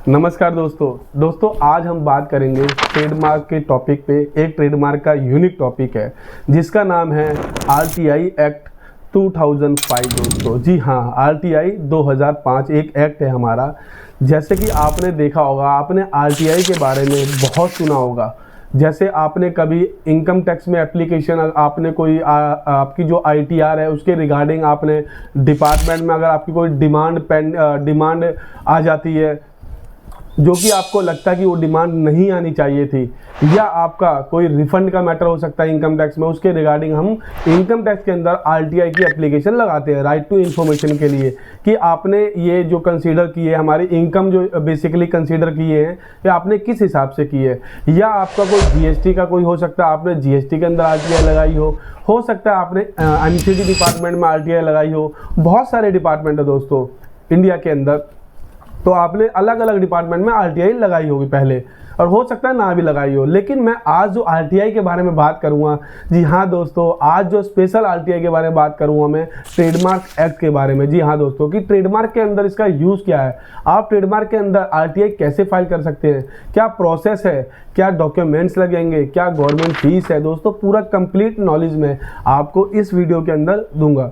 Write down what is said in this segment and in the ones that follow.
नमस्कार दोस्तों आज हम बात करेंगे ट्रेडमार्क के टॉपिक पे। एक ट्रेडमार्क का यूनिक टॉपिक है जिसका नाम है आरटीआई एक्ट 2005। दोस्तों जी हाँ, आरटीआई 2005 एक एक्ट है हमारा। जैसे कि आपने देखा होगा, आपने आरटीआई के बारे में बहुत सुना होगा। जैसे आपने कभी इनकम टैक्स में एप्लीकेशन, आपने कोई आपकी जो आईटीआर है उसके रिगार्डिंग आपने डिपार्टमेंट में अगर आपकी कोई डिमांड आ जाती है जो कि आपको लगता है कि वो डिमांड नहीं आनी चाहिए थी, या आपका कोई रिफंड का मैटर हो सकता है इनकम टैक्स में, उसके रिगार्डिंग हम इनकम टैक्स के अंदर आरटीआई की एप्लीकेशन लगाते हैं राइट टू इन्फॉर्मेशन के लिए कि आपने ये जो कंसीडर किए, हमारी इनकम जो बेसिकली कंसीडर किए हैं, या आपने किस हिसाब से की है। या आपका कोई जीएसटी का कोई हो सकता है, आपने जीएसटी के अंदर आरटीआई लगाई हो सकता है आपने एमसीडी डिपार्टमेंट में आरटीआई लगाई हो। बहुत सारे डिपार्टमेंट है दोस्तों इंडिया के अंदर, तो आपने अलग अलग डिपार्टमेंट में आरटीआई लगाई होगी पहले, और हो सकता है ना भी लगाई हो। लेकिन मैं आज जो आरटीआई के बारे में बात करूंगा, जी हाँ दोस्तों, आज जो स्पेशल आरटीआई के बारे में बात करूंगा मैं ट्रेडमार्क एक्ट के बारे में। जी हाँ दोस्तों, कि ट्रेडमार्क के अंदर इसका यूज़ क्या है, आप ट्रेडमार्क के अंदर आरटीआई कैसे फाइल कर सकते हैं, क्या प्रोसेस है, क्या डॉक्यूमेंट्स लगेंगे, क्या गवर्नमेंट फीस है। दोस्तों पूरा कंप्लीट नॉलेज मैं आपको इस वीडियो के अंदर दूंगा।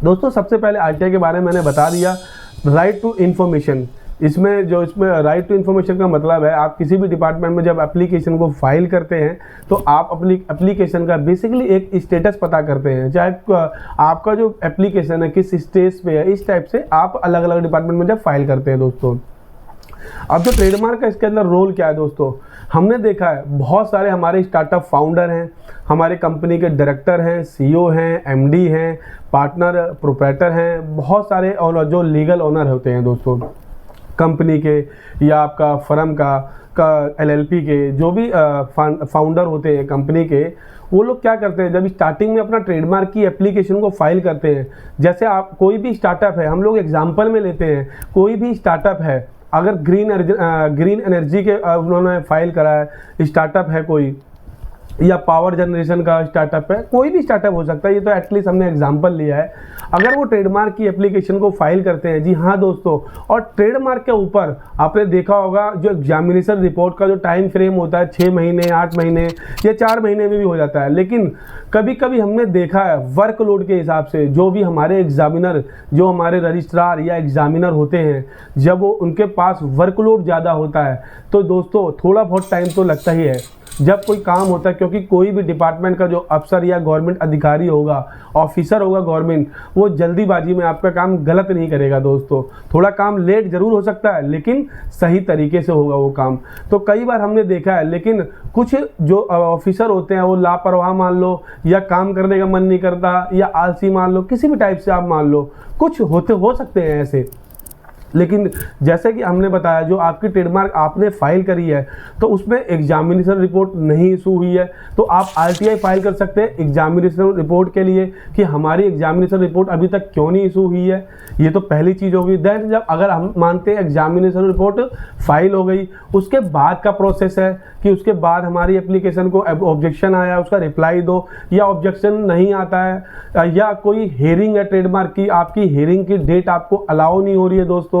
दोस्तों सबसे पहले आरटीआई के बारे में मैंने बता दिया, राइट टू इन्फॉर्मेशन। इसमें राइट टू इन्फॉर्मेशन का मतलब है, आप किसी भी डिपार्टमेंट में जब एप्लीकेशन को फाइल करते हैं तो आप अपनी एप्लीकेशन का बेसिकली एक स्टेटस पता करते हैं, चाहे आपका जो एप्लीकेशन है किस स्टेज पे है। इस टाइप से आप अलग अलग डिपार्टमेंट में जब फाइल करते हैं दोस्तों। अब जो ट्रेडमार्क का इसके अंदर रोल क्या है दोस्तों, हमने देखा है बहुत सारे हमारे स्टार्टअप फाउंडर हैं, हमारे कंपनी के डायरेक्टर हैं, सीईओ हैं, एमडी हैं, पार्टनर प्रोप्राइटर हैं, बहुत सारे और जो लीगल ओनर होते हैं दोस्तों कंपनी के या आपका फर्म का एलएलपी के, जो भी फाउंडर होते हैं कंपनी के, वो लोग क्या करते हैं जब स्टार्टिंग में अपना ट्रेडमार्क की एप्लीकेशन को फाइल करते हैं। जैसे आप कोई भी स्टार्टअप है, हम लोग एग्जांपल में लेते हैं, कोई भी स्टार्टअप है, अगर ग्रीन एनर्जी के उन्होंने फाइल करा है, स्टार्टअप है कोई, या पावर जनरेशन का स्टार्टअप है, कोई भी स्टार्टअप हो सकता है, ये तो एटलीस्ट हमने एग्जांपल लिया है। अगर वो ट्रेडमार्क की एप्लीकेशन को फाइल करते हैं, जी हाँ दोस्तों, और ट्रेडमार्क के ऊपर आपने देखा होगा जो एग्जामिनेशन रिपोर्ट का जो टाइम फ्रेम होता है 6 महीने, 8 महीने या 4 महीने में भी हो जाता है। लेकिन कभी कभी हमने देखा है वर्कलोड के हिसाब से जो भी हमारे एग्जामिनर, जो हमारे रजिस्ट्रार या एग्जामिनर होते हैं, जब वो उनके पास वर्कलोड ज़्यादा होता है तो दोस्तों थोड़ा बहुत टाइम तो लगता ही है जब कोई काम होता है, क्योंकि कोई भी डिपार्टमेंट का जो अफसर या गवर्नमेंट अधिकारी होगा, ऑफिसर होगा गवर्नमेंट, वो जल्दीबाजी में आपका काम गलत नहीं करेगा दोस्तों। थोड़ा काम लेट जरूर हो सकता है लेकिन सही तरीके से होगा वो काम। तो कई बार हमने देखा है, लेकिन कुछ जो ऑफिसर होते हैं वो लापरवाह मान लो, या काम करने का मन नहीं करता, या आलसी मान लो, किसी भी टाइप से आप मान लो, कुछ हो सकते हैं ऐसे। लेकिन जैसे कि हमने बताया, जो आपकी ट्रेडमार्क आपने फाइल करी है तो उसमें एग्जामिनेशन रिपोर्ट नहीं इशू हुई है, तो आप आरटीआई फाइल कर सकते हैं एग्जामिनेशन रिपोर्ट के लिए कि हमारी एग्जामिनेशन रिपोर्ट अभी तक क्यों नहीं इशू हुई है। ये तो पहली चीज़ होगी। देन जब अगर हम मानते हैं एग्जामिनेशन रिपोर्ट फाइल हो गई, उसके बाद का प्रोसेस है कि उसके बाद हमारी एप्लीकेशन को ऑब्जेक्शन आया, उसका रिप्लाई दो, या ऑब्जेक्शन नहीं आता है, या कोई हेयरिंग है ट्रेडमार्क की, आपकी हेयरिंग की डेट आपको अलाउ नहीं हो रही है दोस्तों,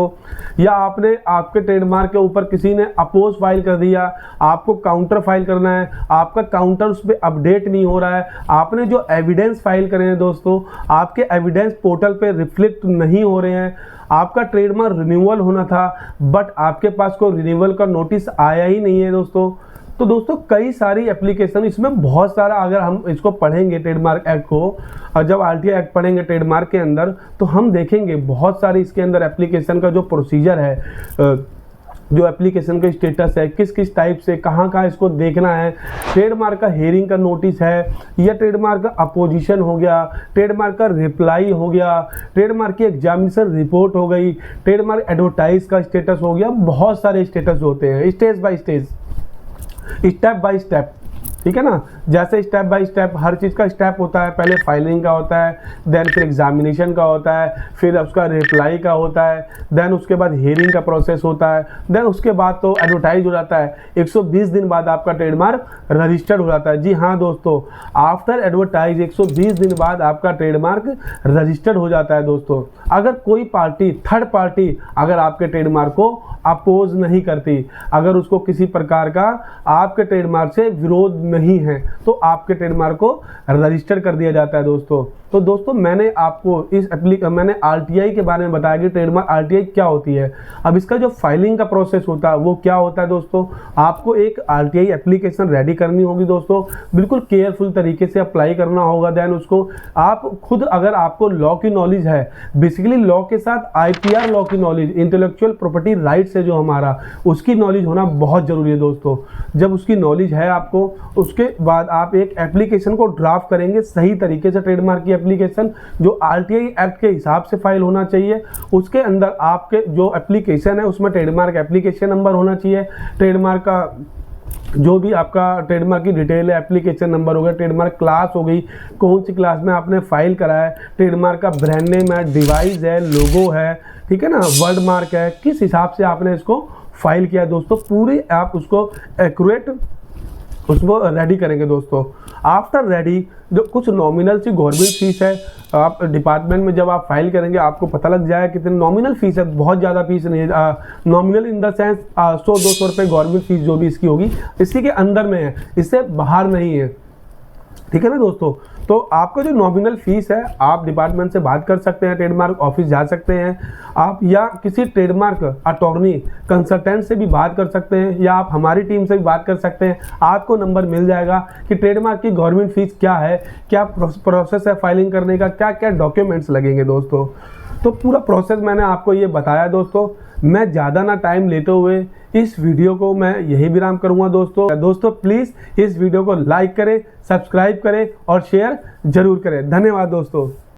या आपने आपके ट्रेडमार्क के ऊपर किसी ने अपोज फाइल कर दिया, आपको काउंटर फाइल करना है, आपका काउंटर उस पर अपडेट नहीं हो रहा है, आपने जो एविडेंस फाइल करे हैं दोस्तों, आपके एविडेंस पोर्टल पे रिफ्लेक्ट नहीं हो रहे हैं, आपका ट्रेडमार्क रिन्यूअल होना था बट आपके पास कोई रिन्यूअल का नोटिस आया ही नहीं है दोस्तों। तो दोस्तों कई सारी एप्लीकेशन, इसमें बहुत सारा, अगर हम इसको पढ़ेंगे ट्रेडमार्क एक्ट को, और जब आरटीआई एक्ट पढ़ेंगे ट्रेडमार्क के अंदर, तो हम देखेंगे बहुत सारी इसके अंदर एप्लीकेशन का जो प्रोसीजर है, जो एप्लीकेशन का स्टेटस है, किस किस टाइप से कहाँ कहाँ इसको देखना है, ट्रेडमार्क का हेयरिंग का नोटिस है, या ट्रेडमार्क का अपोजिशन हो गया, ट्रेडमार्क का रिप्लाई हो गया, ट्रेडमार्क की एग्जामिनेशन रिपोर्ट हो गई, ट्रेडमार्क एडवर्टाइज का स्टेटस हो गया। बहुत सारे स्टेटस होते हैं, stage by stage, step by step ठीक है ना। जैसे स्टेप बाय स्टेप हर चीज़ का स्टेप होता है, पहले फाइलिंग का होता है, देन फिर एग्जामिनेशन का होता है, फिर उसका रिप्लाई का होता है, देन उसके बाद हियरिंग का प्रोसेस होता है, देन उसके बाद तो एडवर्टाइज हो जाता है। 120 दिन बाद आपका ट्रेडमार्क रजिस्टर्ड हो जाता है। जी हाँ दोस्तों, आफ्टर एडवर्टाइज 120 दिन बाद आपका ट्रेडमार्क रजिस्टर्ड हो जाता है दोस्तों। अगर कोई पार्टी, थर्ड पार्टी अगर आपके ट्रेडमार्क को अपोज नहीं करती, अगर उसको किसी प्रकार का आपके ट्रेडमार्क से विरोध नहीं है, तो आपके ट्रेडमार्क को रजिस्टर कर दिया जाता है दोस्तों। तो दोस्तों मैंने आपको मैंने आरटीआई के बारे में बताया कि ट्रेडमार्क आरटीआई क्या होती है। अब इसका जो फाइलिंग का प्रोसेस होता है वो क्या होता है दोस्तों, आपको एक आरटीआई एप्लीकेशन रेडी करनी होगी दोस्तों, बिल्कुल केयरफुल तरीके से अप्लाई करना होगा। देन उसको आप खुद, अगर आपको लॉ की नॉलेज है, बेसिकली लॉ के साथ आईपीआर लॉ की नॉलेज, इंटेलेक्चुअल प्रॉपर्टी राइट्स है जो हमारा, उसकी नॉलेज होना बहुत जरूरी है दोस्तों। जब उसकी नॉलेज है आपको, उसके बाद आप एक एप्लीकेशन को ड्राफ्ट करेंगे सही तरीके से। ट्रेडमार्क की एप्लीकेशन जो आरटीआई एक्ट के हिसाब से फाइल होना चाहिए, उसके अंदर आपके जो एप्लीकेशन है उसमें ट्रेडमार्क एप्लीकेशन नंबर होना चाहिए, ट्रेडमार्क का जो भी आपका ट्रेडमार्क की डिटेल है, एप्लीकेशन नंबर हो गया, ट्रेडमार्क क्लास हो गई, कौन सी क्लास में आपने फाइल करा है, ट्रेडमार्क का ब्रांड नेम है, डिवाइस है, लोगो है, ठीक है ना, वर्ड मार्क है, किस हिसाब से आपने इसको फाइल किया दोस्तों, पूरी आप उसको एक्यूरेट उसको रेडी करेंगे दोस्तों। आफ्टर रेडी जो कुछ नॉमिनल सी गवर्नमेंट फीस है, आप डिपार्टमेंट में जब आप फाइल करेंगे आपको पता लग जाए कितनी नॉमिनल फीस है, बहुत ज़्यादा फीस नहीं है, नॉमिनल इन द सेंस 100-200 रुपये गवर्नमेंट फीस जो भी इसकी होगी इसी के अंदर में है, इससे बाहर नहीं है, ठीक है ना दोस्तों। तो आपका जो नॉमिनल फीस है आप डिपार्टमेंट से बात कर सकते हैं, ट्रेडमार्क ऑफिस जा सकते हैं आप, या किसी ट्रेडमार्क अटॉर्नी कंसल्टेंट से भी बात कर सकते हैं, या आप हमारी टीम से भी बात कर सकते हैं। आपको नंबर मिल जाएगा कि ट्रेडमार्क की गवर्नमेंट फीस क्या है, क्या प्रोसेस है फाइलिंग करने का, क्या क्या डॉक्यूमेंट्स लगेंगे दोस्तों। तो पूरा प्रोसेस मैंने आपको ये बताया दोस्तों। मैं ज़्यादा ना टाइम लेते हुए इस वीडियो को मैं यही विराम करूंगा दोस्तों प्लीज़ इस वीडियो को लाइक करें, सब्सक्राइब करें और शेयर जरूर करें। धन्यवाद दोस्तों।